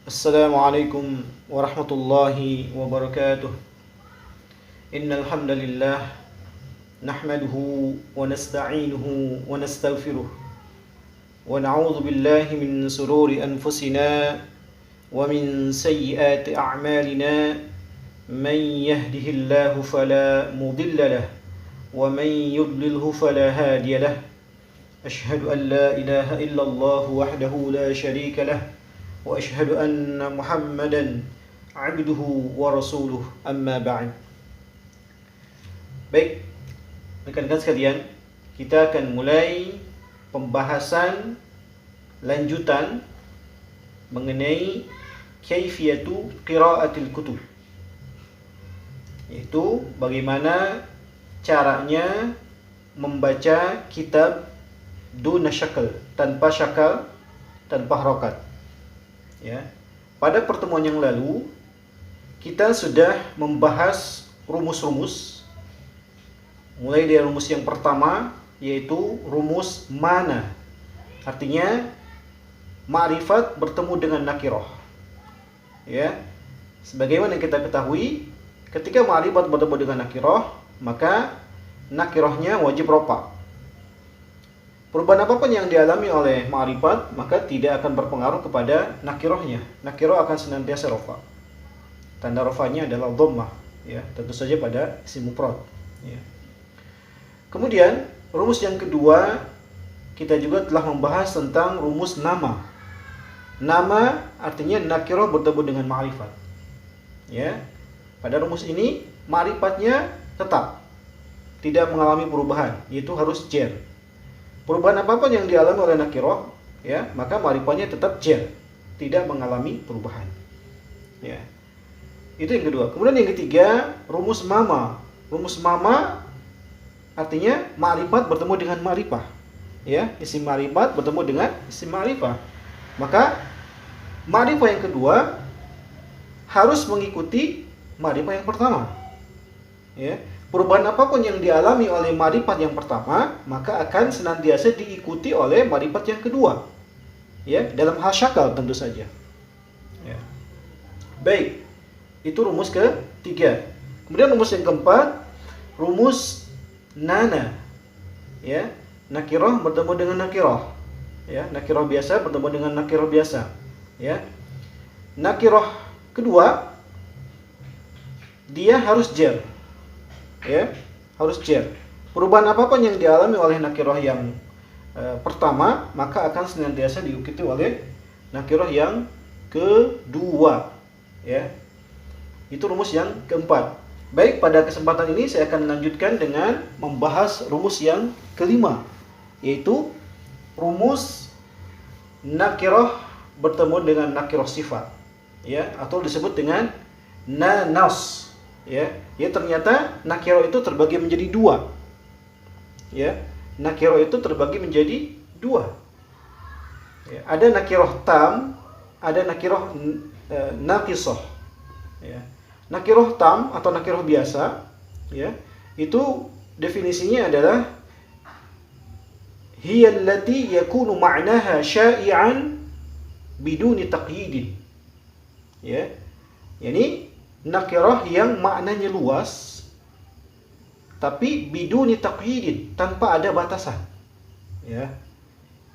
Assalamualaikum warahmatullahi wabarakatuh. Innal hamdalillah nahmaduhu wa nasta'inuhu wa nastaghfiruh wa na'udzu billahi min sururi anfusina wa min sayyiati a'malina. Man yahdihillahu fala mudilla lahu wa man yudlilhu fala hadiya lahu. Ashhadu an la ilaha illallah wahdahu la syarika lahu wa ashhadu anna Muhammadan abduhu wa rasuluh, amma ba'd. Baik, rekan-rekan sekalian, kita akan mulai pembahasan lanjutan mengenai kaifiyatu qiraatil kutub, yaitu bagaimana caranya membaca kitab duna syakal, tanpa syakal, tanpa harokat. Ya, pada pertemuan yang lalu kita sudah membahas rumus-rumus, mulai dari rumus yang pertama yaitu rumus mana, artinya ma'rifat bertemu dengan nakirah. Ya, sebagaimana yang kita ketahui, ketika ma'rifat bertemu dengan nakirah, maka nakirahnya wajib rofa. Perubahan apapun yang dialami oleh ma'rifat maka tidak akan berpengaruh kepada nakirahnya. Nakirah akan senantiasa rofa. Tanda rofanya adalah dhammah, ya, tentu saja pada isim mufrad, ya. Kemudian rumus yang kedua, kita juga telah membahas tentang rumus nama. Nama artinya nakirah bertemu dengan ma'rifat. Ya. Pada rumus ini ma'rifatnya tetap tidak mengalami perubahan, yaitu harus jar. Perubahan apapun yang dialami oleh nakirah, ya, maka ma'rifatnya tetap jar, tidak mengalami perubahan. Ya. Itu yang kedua. Kemudian yang ketiga, rumus mama. Rumus mama artinya ma'rifat bertemu dengan ma'rifah. Ya, isim ma'rifat bertemu dengan isim ma'rifah. Maka ma'rifah yang kedua harus mengikuti ma'rifah yang pertama. Ya. Perubahan apapun yang dialami oleh ma'rifat yang pertama, maka akan senantiasa diikuti oleh ma'rifat yang kedua. Ya, dalam hal syakal tentu saja. Ya. Baik, itu rumus ketiga. Kemudian rumus yang keempat, rumus nana. Ya, nakirah bertemu dengan nakirah. Ya, nakirah biasa bertemu dengan nakirah biasa. Ya. Nakirah kedua dia harus jar. Ya, harus jar. Perubahan apapun yang dialami oleh nakirah yang pertama, maka akan senantiasa diikuti oleh nakirah yang kedua. Ya, itu rumus yang keempat. Baik, pada kesempatan ini saya akan melanjutkan dengan membahas rumus yang kelima, yaitu rumus nakirah bertemu dengan nakirah sifat. Ya, atau disebut dengan nanas. Ya, ternyata nakirah itu terbagi menjadi dua. Ya, nakirah itu terbagi menjadi dua. Ya, ada nakirah tam, ada nakirah naqisah. Ya, nakirah tam atau nakirah biasa, ya, itu definisinya adalah hiya allati yakunu ma'naha sya'i'an biduni taqyidin. Ya, yani nakirah yang maknanya luas tapi biduni taqyidin, tanpa ada batasan. Ya.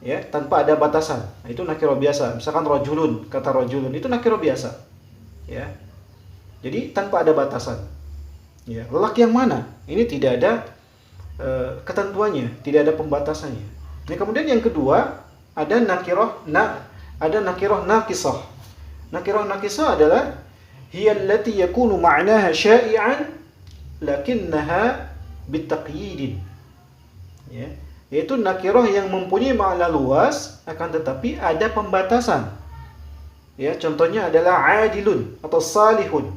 Ya, tanpa ada batasan. Itu nakirah biasa. Misalkan rajulun, kata rajulun itu nakirah biasa. Ya. Jadi tanpa ada batasan. Ya, lelaki yang mana? Ini tidak ada ketentuannya, tidak ada pembatasannya. Nah, kemudian yang kedua, ada nakirah naqisah. Nakirah naqisah adalah hiya allati yakunu ma'naha sya'i'an lakinnaha bitaqyidin. Ya, yaitu nakirah yang mempunyai makna luas akan tetapi ada pembatasan. Ya, contohnya adalah adilun atau salihun.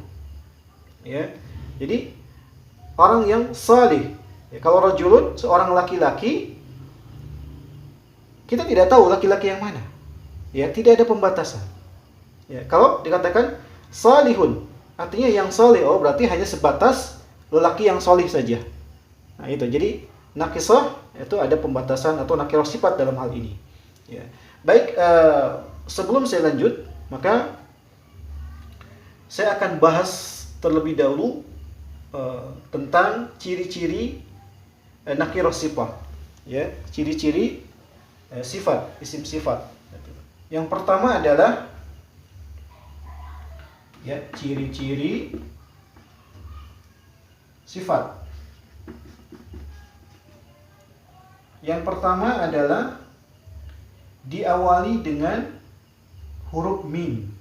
Ya, jadi orang yang salih. Ya, kalau rajulun seorang laki-laki, kita tidak tahu laki-laki yang mana. Ya, tidak ada pembatasan. Ya, kalau dikatakan salihun, artinya yang salih, oh berarti hanya sebatas lelaki yang salih saja. Nah, itu. Jadi naqisah itu ada pembatasan atau nakirah sifat dalam hal ini. Ya. Baik, sebelum saya lanjut, maka saya akan bahas terlebih dahulu tentang ciri-ciri nakirah sifat, ya, ciri-ciri sifat, isim sifat. Yang pertama adalah ya, ciri-ciri sifat. Yang pertama adalah diawali dengan huruf mim.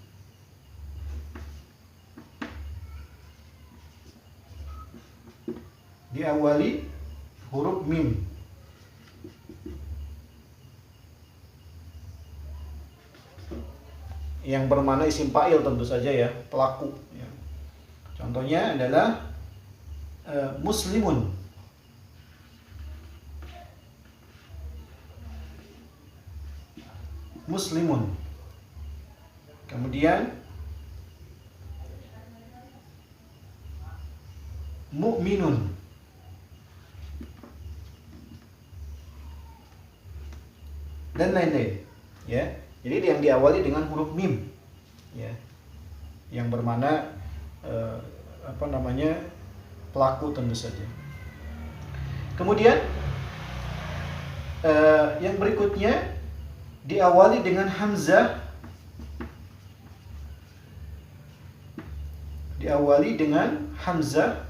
Diawali huruf mim. Yang bermakna isim fa'il tentu saja ya, pelaku ya. Contohnya adalah muslimun. Muslimun. Kemudian mu'minun. Dan lain-lain ya. Jadi yang diawali dengan huruf mim ya, yang bermakna pelaku tentu saja. Kemudian yang berikutnya diawali dengan hamzah. Diawali dengan hamzah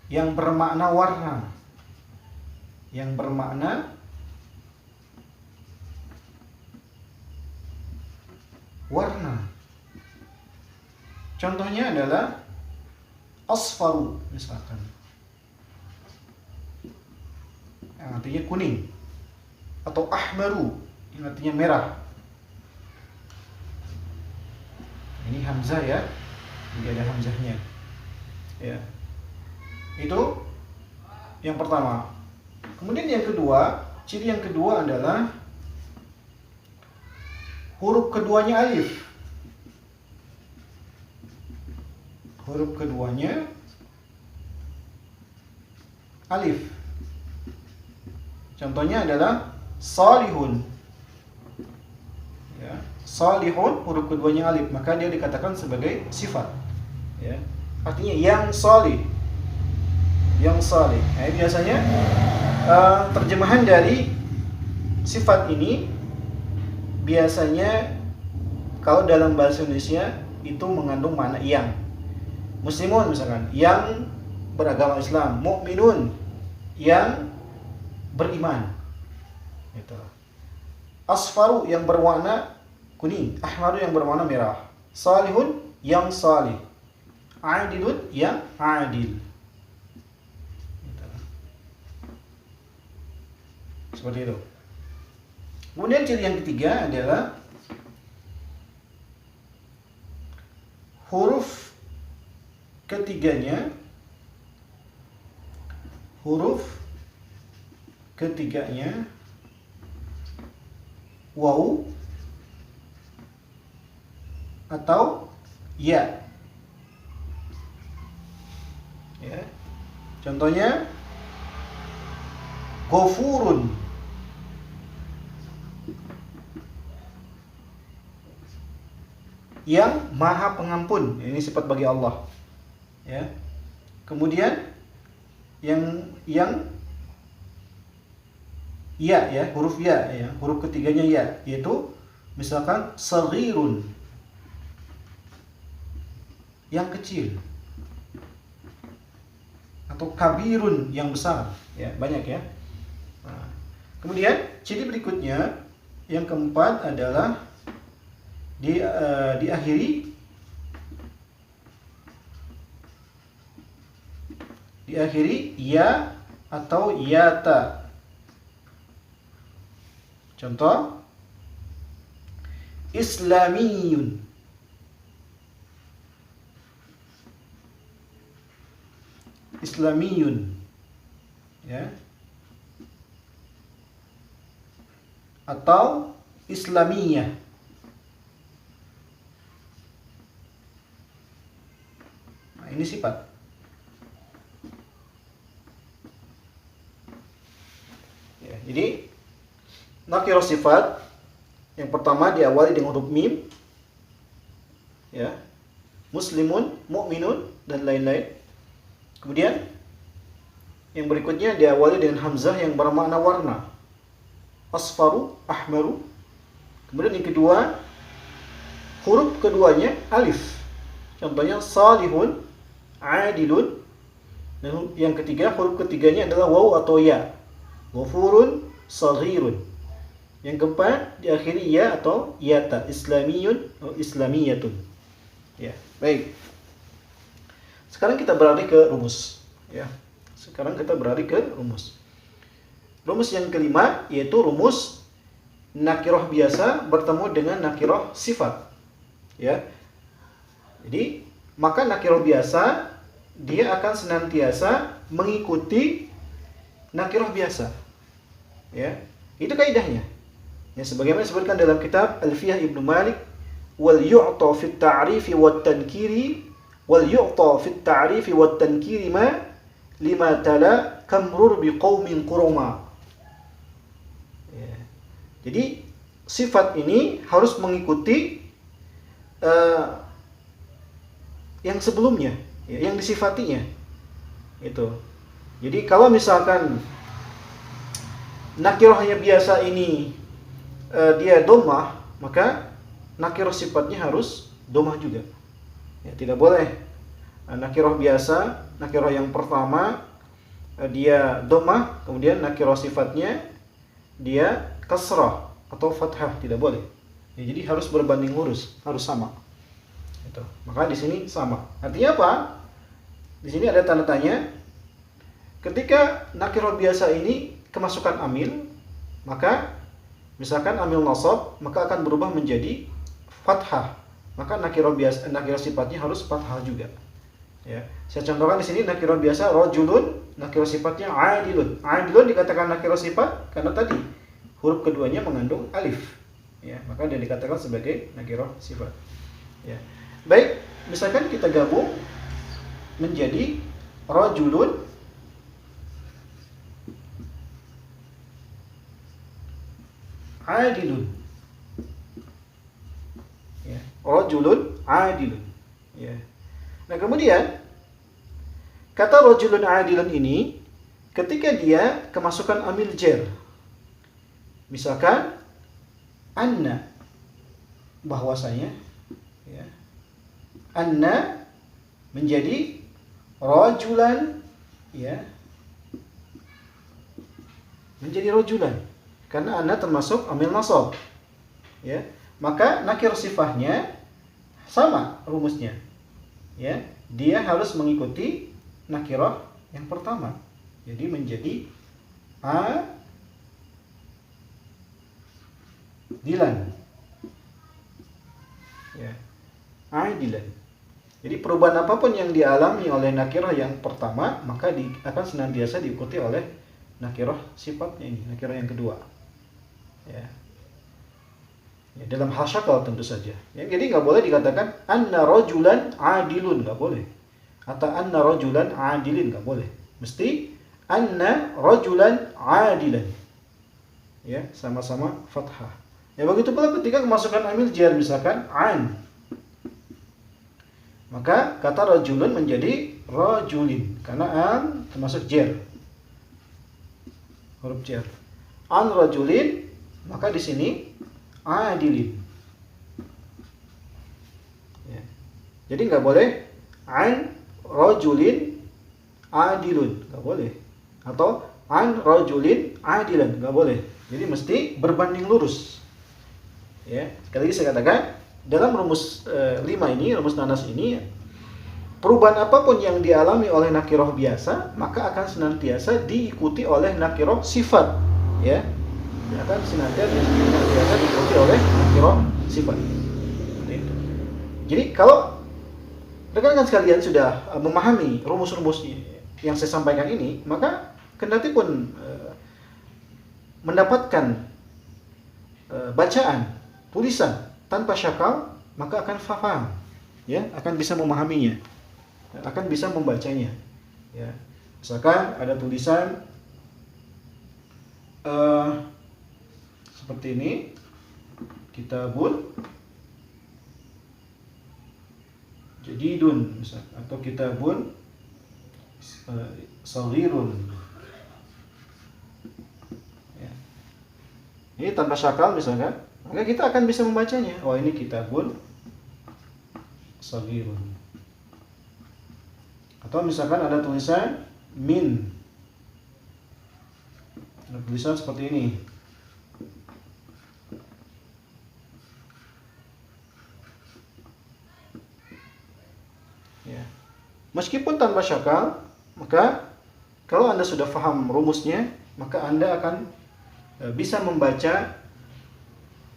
yang bermakna warna. Yang bermakna warna. Contohnya adalah asfaru misalkan, yang artinya kuning, atau ahmaru yang artinya merah. Ini hamzah ya, jadi ada hamzahnya ya. Itu yang pertama. Kemudian yang kedua, ciri yang kedua adalah huruf keduanya alif. Huruf keduanya alif. Contohnya adalah salihun. Ya, salihun huruf keduanya alif, maka dia dikatakan sebagai sifat. Ya, artinya yang salih. Yang salih. Nah, biasanya terjemahan dari sifat ini biasanya kalau dalam bahasa Indonesia itu mengandung makna yang. Muslimun misalkan, yang beragama Islam. Mukminun, yang beriman. Gitu. Asfaru yang berwarna kuning, ahmaru yang berwarna merah. Salihun yang salih. Adilun yang adil. Gitu. Seperti itu. Kemudian ciri yang ketiga adalah huruf ketiganya waw atau ya. Ya. Contohnya ghafurun. Yang maha pengampun, ini sifat bagi Allah. Ya. Kemudian yang ya, huruf ya, huruf ketiganya ya, yaitu misalkan saghirun, yang kecil, atau kabirun, yang besar, ya, banyak ya. Nah, kemudian ciri berikutnya yang keempat adalah diakhiri ya atau yata. Contoh islamiyun. Islamiyun ya, atau islamiyah. Nah, ini sifat. Ya, jadi nakirah sifat Yang pertama diawali dengan huruf mim, ya, muslimun, mukminun, dan lain-lain. Kemudian yang berikutnya diawali dengan hamzah yang bermakna warna, asfaru, ahmaru. Kemudian yang kedua, huruf keduanya alif. Contohnya salihun, adilun. Dan yang ketiga, huruf ketiganya adalah waw atau ya, ghafurun, saghirun. Yang keempat diakhiri ya atau yata, islamiyun atau islamiyatun. Ya, baik. Sekarang kita beralih ke rumus, ya. Sekarang kita beralih ke rumus. Rumus yang kelima yaitu rumus nakirah biasa bertemu dengan nakirah sifat. Ya. Jadi, maka nakirah biasa dia akan senantiasa mengikuti nakirah biasa. Ya. Itu kaidahnya. Ya, sebagaimana disebutkan dalam kitab Alfiyah Ibnu Malik, wal yu'ta fit ta'rifi wat tankiri wal yu'ta fit ta'rifi wat tankiri ma lima tala kamrur biqaumin quruma. Ya. Jadi sifat ini harus mengikuti yang sebelumnya, ya, yang disifatinya. Itu. Jadi kalau misalkan nakirahnya biasa ini dia dhammah, maka nakirah sifatnya harus dhammah juga. Ya, tidak boleh nakirah biasa, nakirah yang pertama dia dhammah, kemudian nakirah sifatnya dia kasrah atau fathah, tidak boleh. Ya, jadi harus berbanding lurus, harus sama. Itu. Maka di sini sama. Artinya apa? Di sini ada tanda tanya. Ketika nakirah biasa ini kemasukan amil, maka misalkan amil nasab, maka akan berubah menjadi fathah. Maka nakirah biasa, nakirah sifatnya harus fathah juga. Ya. Saya contohkan di sini nakirah biasa rajulun, nakirah sifatnya adilun. Adilun dikatakan nakirah sifat karena tadi huruf keduanya mengandung alif. Ya, maka dia dikatakan sebagai nakirah sifat. Ya. Baik, misalkan kita gabung menjadi rajulun adilun. Ya, rajulun adilun. Ya. Nah, kemudian kata rajulun adilun ini ketika dia kemasukan amil jar. Misalkan anna, bahwasanya, ya, anna menjadi rajulan, ya, menjadi rajulan karena anna termasuk amil nasab, ya, maka nakir sifahnya sama rumusnya, ya, dia harus mengikuti nakirah yang pertama, jadi menjadi adilan, ya, adilan. Jadi perubahan apapun yang dialami oleh nakirah yang pertama, maka akan senantiasa diikuti oleh nakirah sifatnya ini, nakirah yang kedua. Ya. Ya, dalam hal syakal tentu saja. Ya, jadi nggak boleh dikatakan anna rajulan adilun, nggak boleh. Atau anna rajulan adilin, nggak boleh. Mesti anna rajulan adilan. Ya, sama-sama fathah. Ya, begitu pula ketika kemasukan amil jar, misalkan an, maka kata rajulun menjadi rajulin karena an termasuk jar, huruf jar. An rajulin, maka di sini adilin. Ya. Jadi nggak boleh an rajulin adilun, nggak boleh. Atau an rajulin adilan, nggak boleh. Jadi mesti berbanding lurus. Ya, sekali lagi saya katakan, dalam rumus 5 ini, rumus nanas ini, perubahan apapun yang dialami oleh nakirah biasa, maka akan senantiasa diikuti oleh nakirah sifat, ya. Akan senantiasa diikuti oleh nakirah sifat. Jadi kalau rekan-rekan sekalian sudah memahami rumus-rumus yang saya sampaikan ini, maka kendati pun mendapatkan bacaan, tulisan tanpa syakal, maka akan faham, ya, akan bisa memahaminya, akan bisa membacanya, ya. Misalkan ada tulisan seperti ini, kitabun jadidun misal, atau kitabun saghirun. Ya. Ini tanpa syakal misalkan, maka kita akan bisa membacanya. Oh, ini kitabun saghirun. Atau misalkan ada tulisan min, ada tulisan seperti ini. Ya. Meskipun tanpa syakal, maka kalau Anda sudah paham rumusnya, maka Anda akan bisa membaca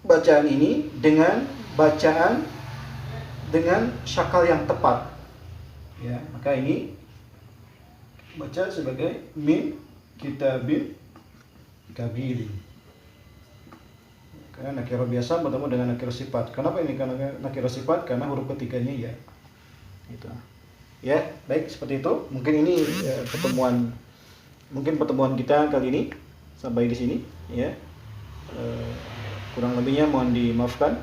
bacaan ini dengan bacaan dengan syakal yang tepat. Ya, maka ini baca sebagai min kitabin kabirin. Karena nakirah biasa bertemu dengan nakirah sifat. Kenapa ini? Karena nakirah sifat karena huruf ketiganya ya. Gitu. Ya, baik seperti itu. Mungkin ini pertemuan kita kali ini sampai di sini. Ya, kurang lebihnya mohon dimaafkan.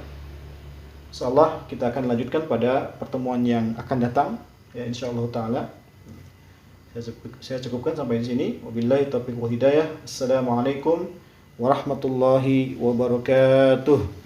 Insyaallah kita akan lanjutkan pada pertemuan yang akan datang. Ya, insyaallah taala. Saya cukupkan sampai di sini. Wabillahi taufiq wal hidayah. Assalamualaikum warahmatullahi wabarakatuh.